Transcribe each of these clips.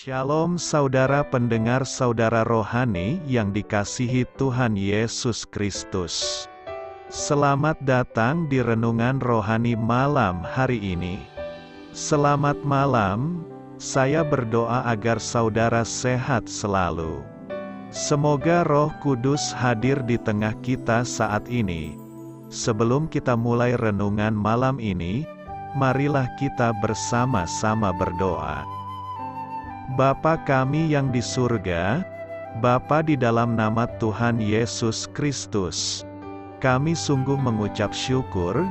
Shalom saudara pendengar saudara rohani yang dikasihi Tuhan Yesus Kristus. Selamat datang di renungan rohani malam hari ini. Selamat malam, saya berdoa agar saudara sehat selalu. Semoga Roh Kudus hadir di tengah kita saat ini. Sebelum kita mulai renungan malam ini, marilah kita bersama-sama berdoa. Bapa kami yang di surga, Bapa di dalam nama Tuhan Yesus Kristus, kami sungguh mengucap syukur,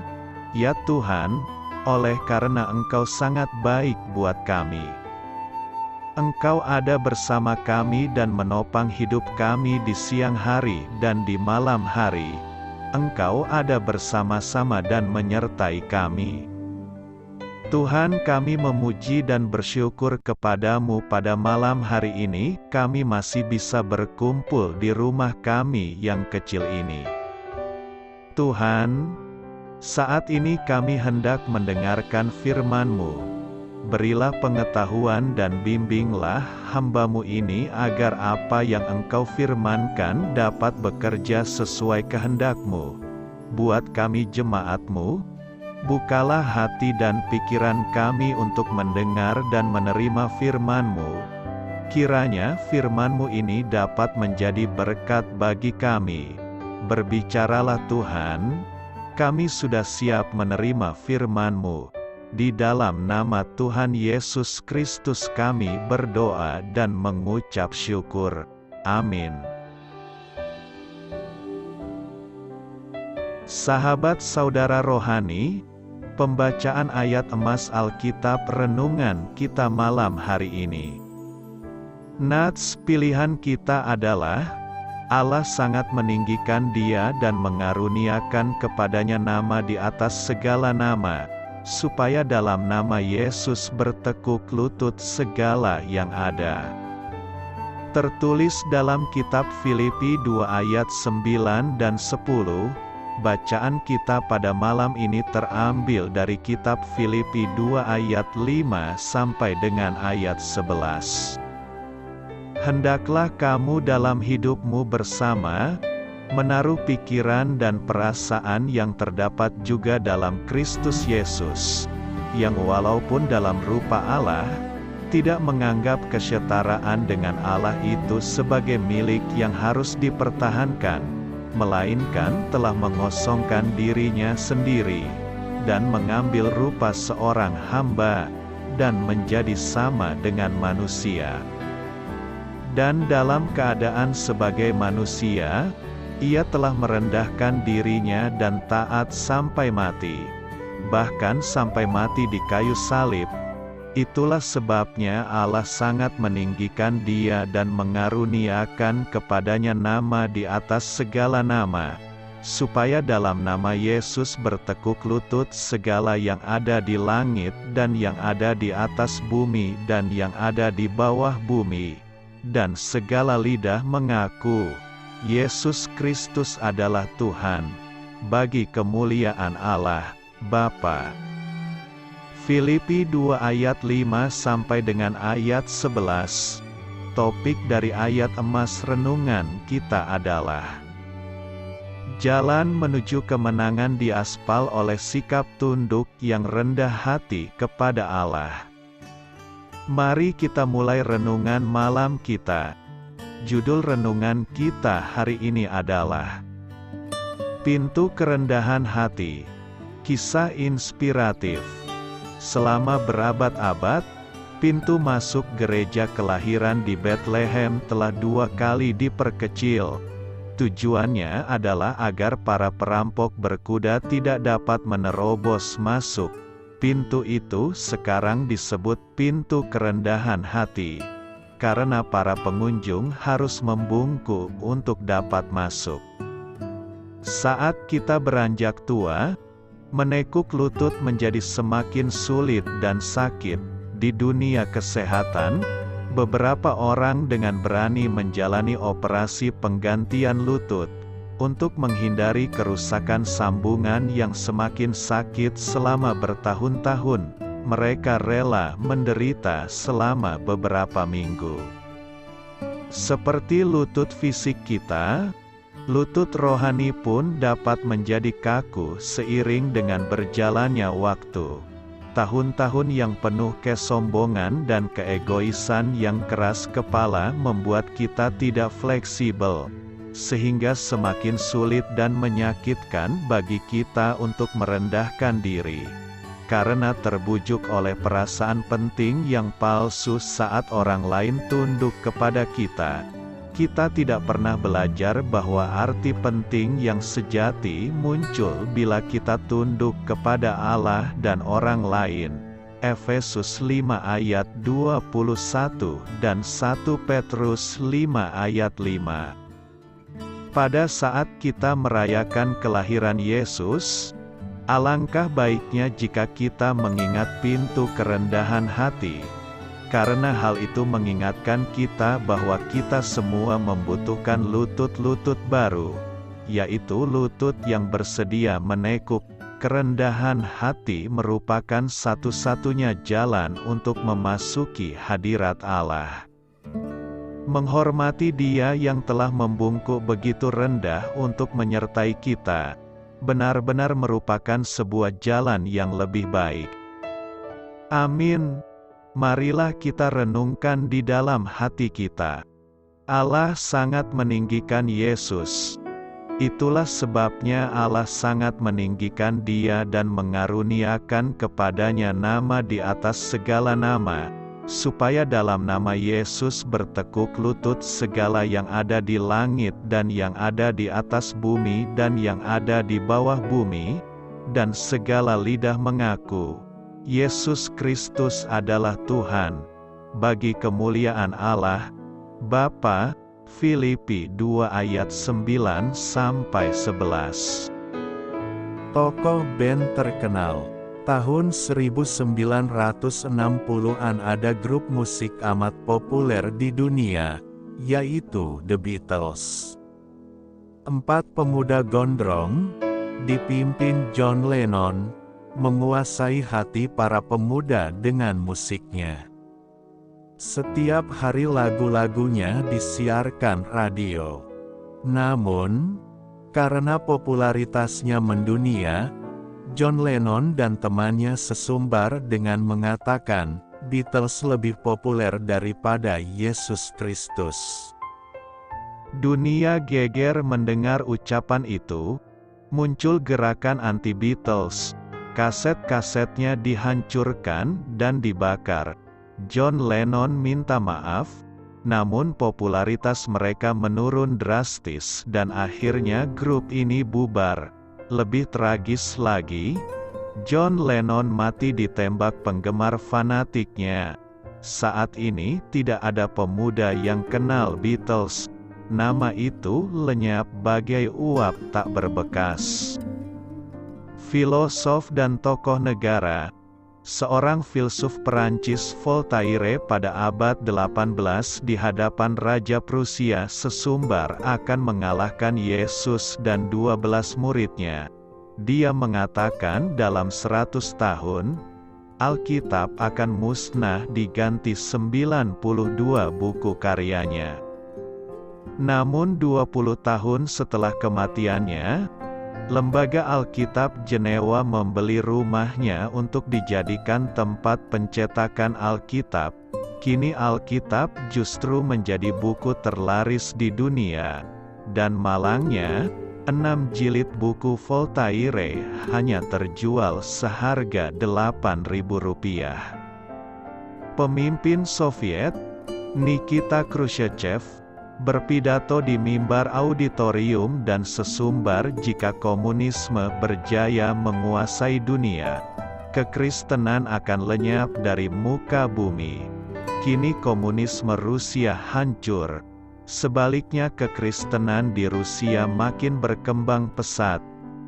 ya Tuhan, oleh karena Engkau sangat baik buat kami. Engkau ada bersama kami dan menopang hidup kami di siang hari dan di malam hari. Engkau ada bersama-sama dan menyertai kami. Tuhan, kami memuji dan bersyukur kepadamu pada malam hari ini, kami masih bisa berkumpul di rumah kami yang kecil ini. Tuhan, saat ini kami hendak mendengarkan firman-Mu. Berilah pengetahuan dan bimbinglah hamba-Mu ini agar apa yang Engkau firmankan dapat bekerja sesuai kehendak-Mu. Buat kami jemaat-Mu, bukalah hati dan pikiran kami untuk mendengar dan menerima firman-Mu. Kiranya firman-Mu ini dapat menjadi berkat bagi kami. Berbicaralah Tuhan, kami sudah siap menerima firman-Mu. Di dalam nama Tuhan Yesus Kristus kami berdoa dan mengucap syukur. Amin. Sahabat saudara rohani, pembacaan ayat emas Alkitab renungan kita malam hari ini. Nats pilihan kita adalah, Allah sangat meninggikan dia dan mengaruniakan kepadanya nama di atas segala nama, supaya dalam nama Yesus bertekuk lutut segala yang ada. Tertulis dalam kitab Filipi 2 ayat 9 dan 10, bacaan kita pada malam ini terambil dari kitab Filipi 2 ayat 5 sampai dengan ayat 11. Hendaklah kamu dalam hidupmu bersama, menaruh pikiran dan perasaan yang terdapat juga dalam Kristus Yesus, yang walaupun dalam rupa Allah, tidak menganggap kesetaraan dengan Allah itu sebagai milik yang harus dipertahankan, melainkan telah mengosongkan dirinya sendiri, dan mengambil rupa seorang hamba, dan menjadi sama dengan manusia. Dan dalam keadaan sebagai manusia, ia telah merendahkan dirinya dan taat sampai mati, bahkan sampai mati di kayu salib. Itulah sebabnya Allah sangat meninggikan dia dan mengaruniakan kepadanya nama di atas segala nama, supaya dalam nama Yesus bertekuk lutut segala yang ada di langit dan yang ada di atas bumi dan yang ada di bawah bumi, dan segala lidah mengaku, Yesus Kristus adalah Tuhan, bagi kemuliaan Allah, Bapa. Filipi 2 ayat 5 sampai dengan ayat 11. Topik dari ayat emas renungan kita adalah jalan menuju kemenangan diaspal oleh sikap tunduk yang rendah hati kepada Allah. Mari kita mulai renungan malam kita. Judul renungan kita hari ini adalah Pintu Kerendahan Hati. Kisah inspiratif. Selama berabad-abad, pintu masuk gereja kelahiran di Bethlehem telah 2 kali diperkecil. Tujuannya adalah agar para perampok berkuda tidak dapat menerobos masuk. Pintu itu sekarang disebut pintu kerendahan hati, karena para pengunjung harus membungkuk untuk dapat masuk. Saat kita beranjak tua, menekuk lutut menjadi semakin sulit dan sakit. Di dunia kesehatan, beberapa orang dengan berani menjalani operasi penggantian lutut, untuk menghindari kerusakan sambungan yang semakin sakit selama bertahun-tahun. mereka rela menderita selama beberapa minggu. Seperti lutut fisik kita, lutut rohani pun dapat menjadi kaku seiring dengan berjalannya waktu. Tahun-tahun yang penuh kesombongan dan keegoisan yang keras kepala membuat kita tidak fleksibel, sehingga semakin sulit dan menyakitkan bagi kita untuk merendahkan diri. Karena terbujuk oleh perasaan penting yang palsu saat orang lain tunduk kepada kita, kita tidak pernah belajar bahwa arti penting yang sejati muncul bila kita tunduk kepada Allah dan orang lain. Efesus 5 ayat 21 dan 1 Petrus 5 ayat 5. Pada saat kita merayakan kelahiran Yesus, alangkah baiknya jika kita mengingat pintu kerendahan hati, karena hal itu mengingatkan kita bahwa kita semua membutuhkan lutut-lutut baru, yaitu lutut yang bersedia menekuk. Kerendahan hati merupakan satu-satunya jalan untuk memasuki hadirat Allah. Menghormati Dia yang telah membungkuk begitu rendah untuk menyertai kita, benar-benar merupakan sebuah jalan yang lebih baik. Amin. Marilah kita renungkan di dalam hati kita. Allah sangat meninggikan Yesus. Itulah sebabnya Allah sangat meninggikan Dia dan mengaruniakan kepadanya nama di atas segala nama, supaya dalam nama Yesus bertekuk lutut segala yang ada di langit dan yang ada di atas bumi dan yang ada di bawah bumi, dan segala lidah mengaku, Yesus Kristus adalah Tuhan, bagi kemuliaan Allah, Bapa. Filipi 2 ayat 9-11. Tokoh band terkenal tahun 1960-an ada grup musik amat populer di dunia, yaitu The Beatles. 4 pemuda gondrong, dipimpin John Lennon, menguasai hati para pemuda dengan musiknya. Setiap hari lagu-lagunya disiarkan radio. Namun, karena popularitasnya mendunia, John Lennon dan temannya sesumbar dengan mengatakan, Beatles lebih populer daripada Yesus Kristus. Dunia geger mendengar ucapan itu, muncul gerakan anti-Beatles, kaset-kasetnya dihancurkan dan dibakar. John Lennon minta maaf, namun popularitas mereka menurun drastis dan akhirnya grup ini bubar. Lebih tragis lagi, John Lennon mati ditembak penggemar fanatiknya. Saat ini tidak ada pemuda yang kenal Beatles. Nama itu lenyap bagai uap tak berbekas. Filosof dan tokoh negara. Seorang filsuf Perancis Voltaire pada abad 18 di hadapan Raja Prusia sesumbar akan mengalahkan Yesus dan 12 muridnya. Dia mengatakan dalam 100 tahun, Alkitab akan musnah diganti 92 buku karyanya. Namun 20 tahun setelah kematiannya, Lembaga Alkitab Jenewa membeli rumahnya untuk dijadikan tempat pencetakan Alkitab. Kini Alkitab justru menjadi buku terlaris di dunia. Dan malangnya, 6 jilid buku Voltaire hanya terjual seharga Rp8.000. Pemimpin Soviet, Nikita Khrushchev, berpidato di mimbar auditorium dan sesumbar jika komunisme berjaya menguasai dunia, kekristenan akan lenyap dari muka bumi. Kini komunisme Rusia hancur, sebaliknya kekristenan di Rusia makin berkembang pesat.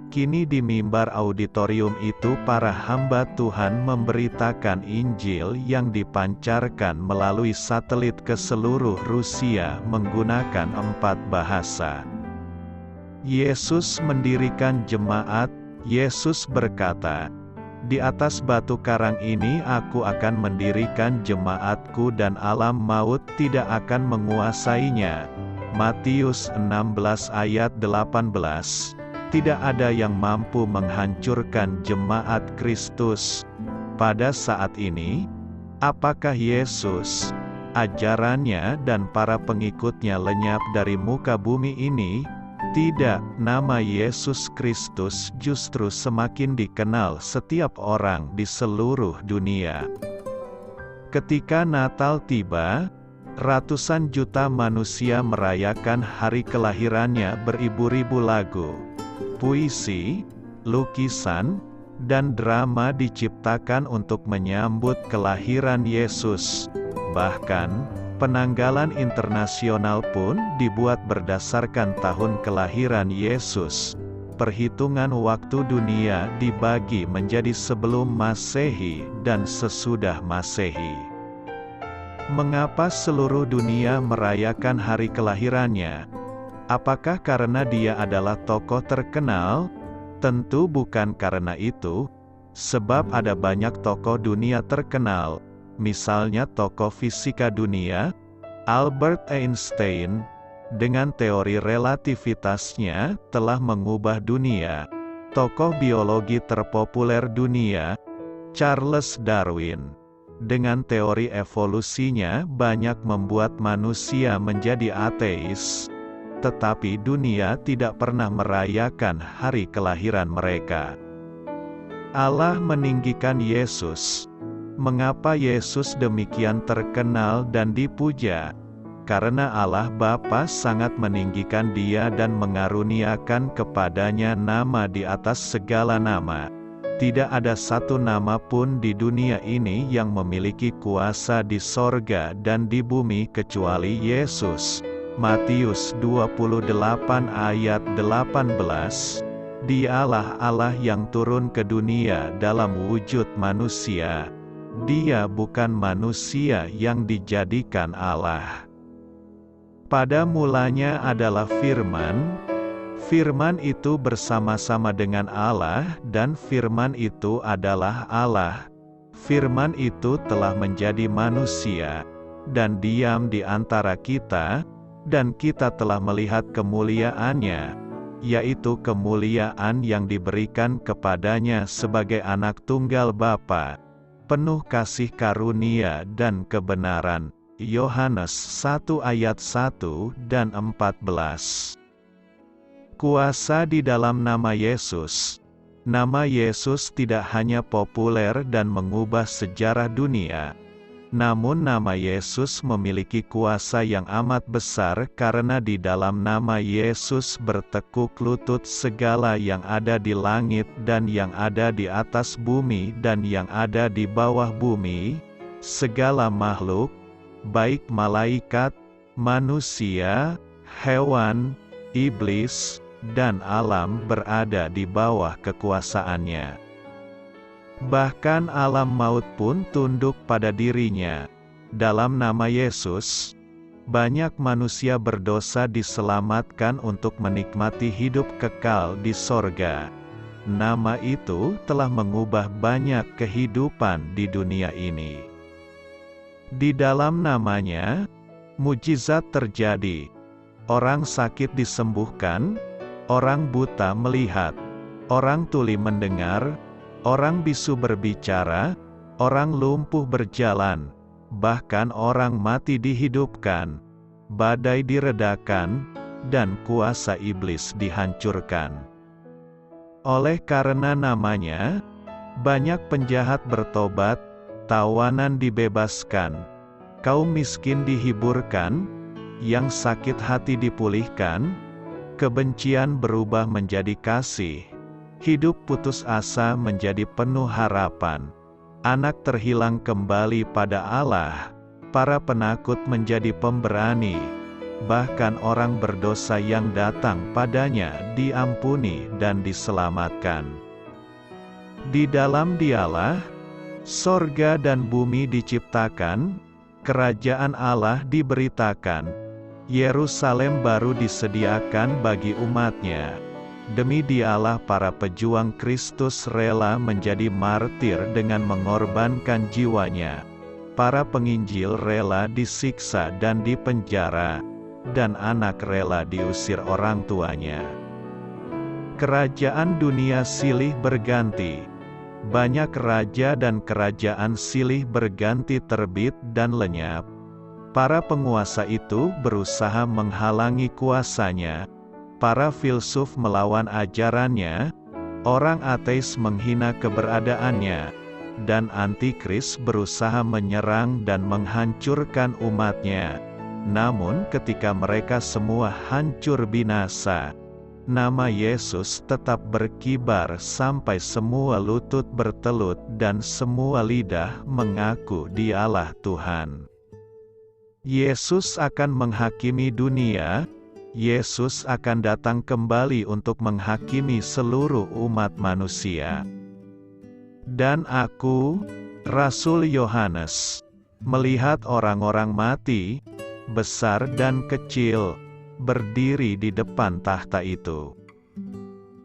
Kini di mimbar auditorium itu para hamba Tuhan memberitakan Injil yang dipancarkan melalui satelit ke seluruh Rusia menggunakan 4 bahasa. Yesus mendirikan jemaat. Yesus berkata, Di atas batu karang ini aku akan mendirikan jemaatku dan alam maut tidak akan menguasainya. Matius 16 ayat 18. Tidak ada yang mampu menghancurkan jemaat Kristus. Pada saat ini, apakah Yesus, ajarannya dan para pengikutnya lenyap dari muka bumi ini? Tidak, nama Yesus Kristus justru semakin dikenal setiap orang di seluruh dunia. Ketika Natal tiba, ratusan juta manusia merayakan hari kelahirannya beribu-ribu lagu, puisi, lukisan, dan drama diciptakan untuk menyambut kelahiran Yesus. Bahkan, penanggalan internasional pun dibuat berdasarkan tahun kelahiran Yesus. Perhitungan waktu dunia dibagi menjadi sebelum Masehi dan sesudah Masehi. Mengapa seluruh dunia merayakan hari kelahirannya? Apakah karena dia adalah tokoh terkenal? Tentu bukan karena itu, sebab ada banyak tokoh dunia terkenal. Misalnya tokoh fisika dunia, Albert Einstein, dengan teori relativitasnya, telah mengubah dunia. Tokoh biologi terpopuler dunia, Charles Darwin, dengan teori evolusinya banyak membuat manusia menjadi ateis. Tetapi dunia tidak pernah merayakan hari kelahiran mereka. Allah meninggikan Yesus. Mengapa Yesus demikian terkenal dan dipuja? Karena Allah Bapa sangat meninggikan Dia dan mengaruniakan kepadanya nama di atas segala nama. Tidak ada satu nama pun di dunia ini yang memiliki kuasa di sorga dan di bumi kecuali Yesus. Matius 28 ayat 18. Dialah Allah yang turun ke dunia dalam wujud manusia. Dia bukan manusia yang dijadikan Allah. Pada mulanya adalah Firman. Firman itu bersama-sama dengan Allah, dan Firman itu adalah Allah. Firman itu telah menjadi manusia, dan diam di antara kita, dan kita telah melihat kemuliaannya, yaitu kemuliaan yang diberikan kepadanya sebagai anak tunggal Bapa, penuh kasih karunia dan kebenaran. Yohanes 1 ayat 1 dan 14. Kuasa di dalam nama Yesus. Nama Yesus tidak hanya populer dan mengubah sejarah dunia, namun nama Yesus memiliki kuasa yang amat besar karena di dalam nama Yesus bertekuk lutut segala yang ada di langit dan yang ada di atas bumi dan yang ada di bawah bumi, segala makhluk, baik malaikat, manusia, hewan, iblis, dan alam berada di bawah kekuasaannya. Bahkan alam maut pun tunduk pada dirinya. Dalam nama Yesus, banyak manusia berdosa diselamatkan untuk menikmati hidup kekal di sorga. Nama itu telah mengubah banyak kehidupan di dunia ini. Di dalam namanya, mujizat terjadi. Orang sakit disembuhkan, orang buta melihat, orang tuli mendengar, orang bisu berbicara, orang lumpuh berjalan, bahkan orang mati dihidupkan, badai diredakan, dan kuasa iblis dihancurkan. Oleh karena namanya, banyak penjahat bertobat, tawanan dibebaskan, kaum miskin dihiburkan, yang sakit hati dipulihkan, kebencian berubah menjadi kasih, hidup putus asa menjadi penuh harapan, anak terhilang kembali pada Allah, para penakut menjadi pemberani, bahkan orang berdosa yang datang padanya diampuni dan diselamatkan. Di dalam Dialah, sorga dan bumi diciptakan, kerajaan Allah diberitakan, Yerusalem baru disediakan bagi umatnya. Demi Dialah para pejuang Kristus rela menjadi martir dengan mengorbankan jiwanya. Para penginjil rela disiksa dan dipenjara, dan anak rela diusir orang tuanya. Kerajaan dunia silih berganti. Banyak raja dan kerajaan silih berganti terbit dan lenyap. Para penguasa itu berusaha menghalangi kuasanya. Para filsuf melawan ajarannya, orang ateis menghina keberadaannya, dan antikris berusaha menyerang dan menghancurkan umatnya. Namun ketika mereka semua hancur binasa, nama Yesus tetap berkibar sampai semua lutut bertelut dan semua lidah mengaku Dialah Tuhan. Yesus akan menghakimi dunia. Yesus akan datang kembali untuk menghakimi seluruh umat manusia. Dan aku, Rasul Yohanes, melihat orang-orang mati, besar dan kecil, berdiri di depan tahta itu.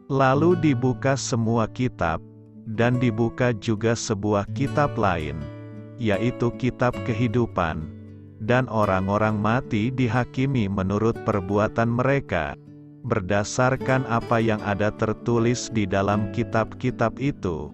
Lalu dibuka semua kitab, dan dibuka juga sebuah kitab lain, yaitu kitab kehidupan. Dan orang-orang mati dihakimi menurut perbuatan mereka, berdasarkan apa yang ada tertulis di dalam kitab-kitab itu.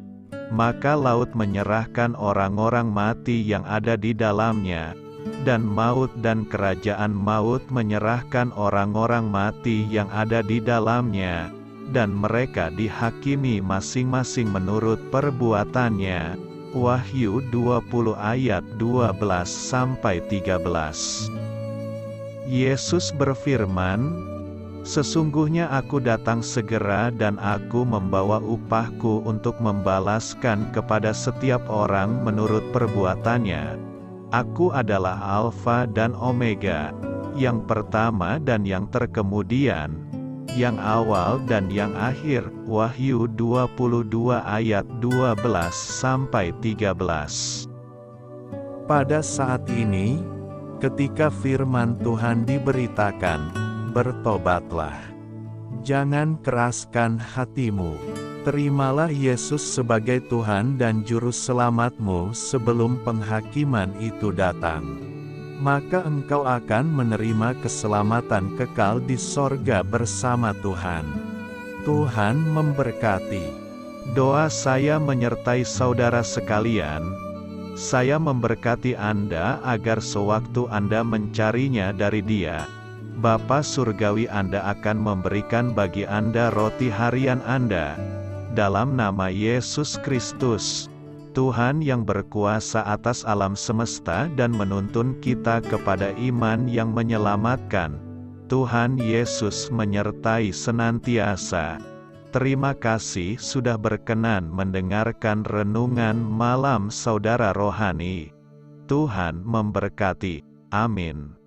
Maka laut menyerahkan orang-orang mati yang ada di dalamnya, dan maut dan kerajaan maut menyerahkan orang-orang mati yang ada di dalamnya, dan mereka dihakimi masing-masing menurut perbuatannya. Wahyu 20 ayat 12-13. Yesus berfirman, "Sesungguhnya aku datang segera dan aku membawa upahku untuk membalaskan kepada setiap orang menurut perbuatannya. Aku adalah Alfa dan Omega, yang pertama dan yang terkemudian, yang awal dan yang akhir." Wahyu 22 ayat 12-13. Pada saat ini, ketika firman Tuhan diberitakan, bertobatlah. Jangan keraskan hatimu. Terimalah Yesus sebagai Tuhan dan Juru Selamatmu sebelum penghakiman itu datang. Maka engkau akan menerima keselamatan kekal di sorga bersama Tuhan. Tuhan memberkati. Doa saya menyertai saudara sekalian. Saya memberkati Anda agar sewaktu Anda mencarinya dari Dia, Bapa Surgawi Anda akan memberikan bagi Anda roti harian Anda. Dalam nama Yesus Kristus, Tuhan yang berkuasa atas alam semesta dan menuntun kita kepada iman yang menyelamatkan, Tuhan Yesus menyertai senantiasa. Terima kasih sudah berkenan mendengarkan renungan malam saudara rohani. Tuhan memberkati. Amin.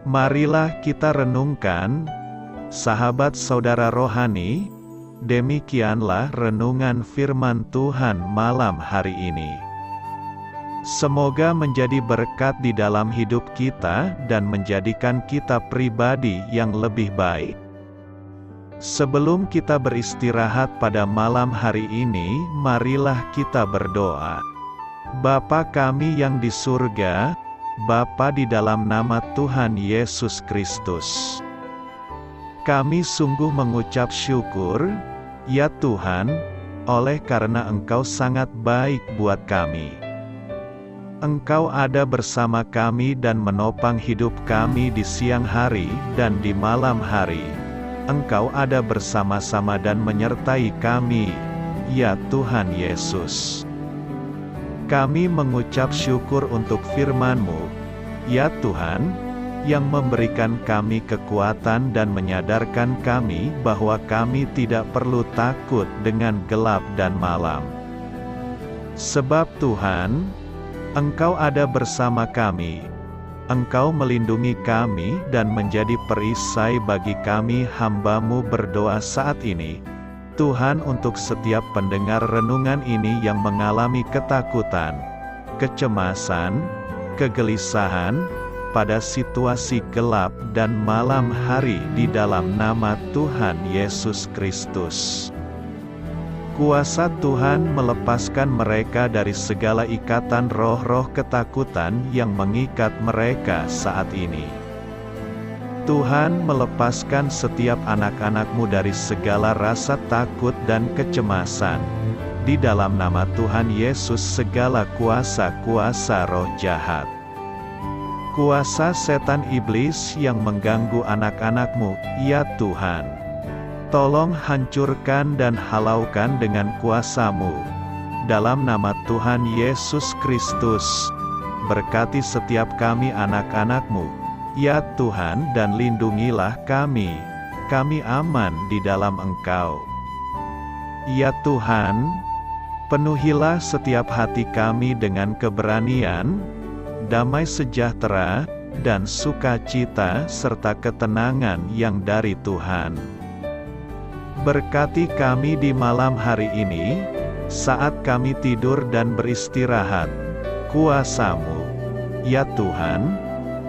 Marilah kita renungkan, sahabat saudara rohani, demikianlah renungan firman Tuhan malam hari ini. Semoga menjadi berkat di dalam hidup kita dan menjadikan kita pribadi yang lebih baik. Sebelum kita beristirahat pada malam hari ini, marilah kita berdoa. Bapa kami yang di surga, Bapa di dalam nama Tuhan Yesus Kristus, kami sungguh mengucap syukur, ya Tuhan, oleh karena Engkau sangat baik buat kami. Engkau ada bersama kami dan menopang hidup kami di siang hari dan di malam hari. Engkau ada bersama-sama dan menyertai kami, ya Tuhan Yesus. Kami mengucap syukur untuk firman-Mu, ya Tuhan, yang memberikan kami kekuatan dan menyadarkan kami bahwa kami tidak perlu takut dengan gelap dan malam. Sebab Tuhan, Engkau ada bersama kami. Engkau melindungi kami dan menjadi perisai bagi kami hamba-Mu berdoa saat ini. Tuhan, untuk setiap pendengar renungan ini yang mengalami ketakutan, kecemasan, kegelisahan, pada situasi gelap dan malam hari di dalam nama Tuhan Yesus Kristus. Kuasa Tuhan melepaskan mereka dari segala ikatan roh-roh ketakutan yang mengikat mereka saat ini. Tuhan melepaskan setiap anak-anak-Mu dari segala rasa takut dan kecemasan. Di dalam nama Tuhan Yesus, segala kuasa-kuasa roh jahat, kuasa setan iblis yang mengganggu anak-anak-Mu, ya Tuhan, tolong hancurkan dan halaukan dengan kuasa-Mu. Dalam nama Tuhan Yesus Kristus, berkati setiap kami anak-anak-Mu, ya Tuhan, dan lindungilah kami. Kami aman di dalam Engkau. Ya Tuhan, penuhilah setiap hati kami dengan keberanian, damai sejahtera, dan sukacita serta ketenangan yang dari Tuhan. Berkati kami di malam hari ini, saat kami tidur dan beristirahat. Kuasa-Mu, ya Tuhan,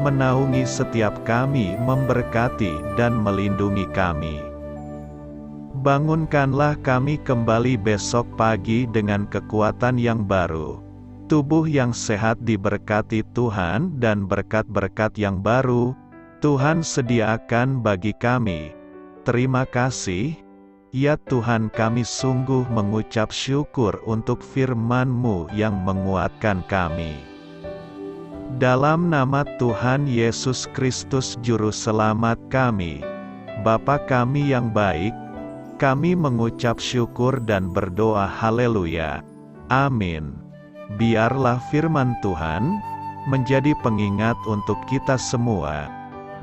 menaungi setiap kami, memberkati dan melindungi kami. Bangunkanlah kami kembali besok pagi dengan kekuatan yang baru, tubuh yang sehat diberkati Tuhan, dan berkat-berkat yang baru Tuhan sediakan bagi kami. Terima kasih, ya Tuhan, kami sungguh mengucap syukur untuk firman-Mu yang menguatkan kami. Dalam nama Tuhan Yesus Kristus Juru Selamat kami, Bapa kami yang baik, kami mengucap syukur dan berdoa haleluya. Amin. Biarlah firman Tuhan menjadi pengingat untuk kita semua,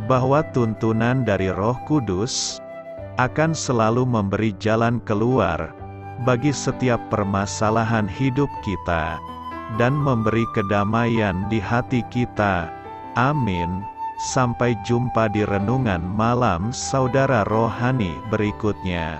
bahwa tuntunan dari Roh Kudus akan selalu memberi jalan keluar bagi setiap permasalahan hidup kita, dan memberi kedamaian di hati kita. Amin. Sampai jumpa di renungan malam saudara rohani berikutnya.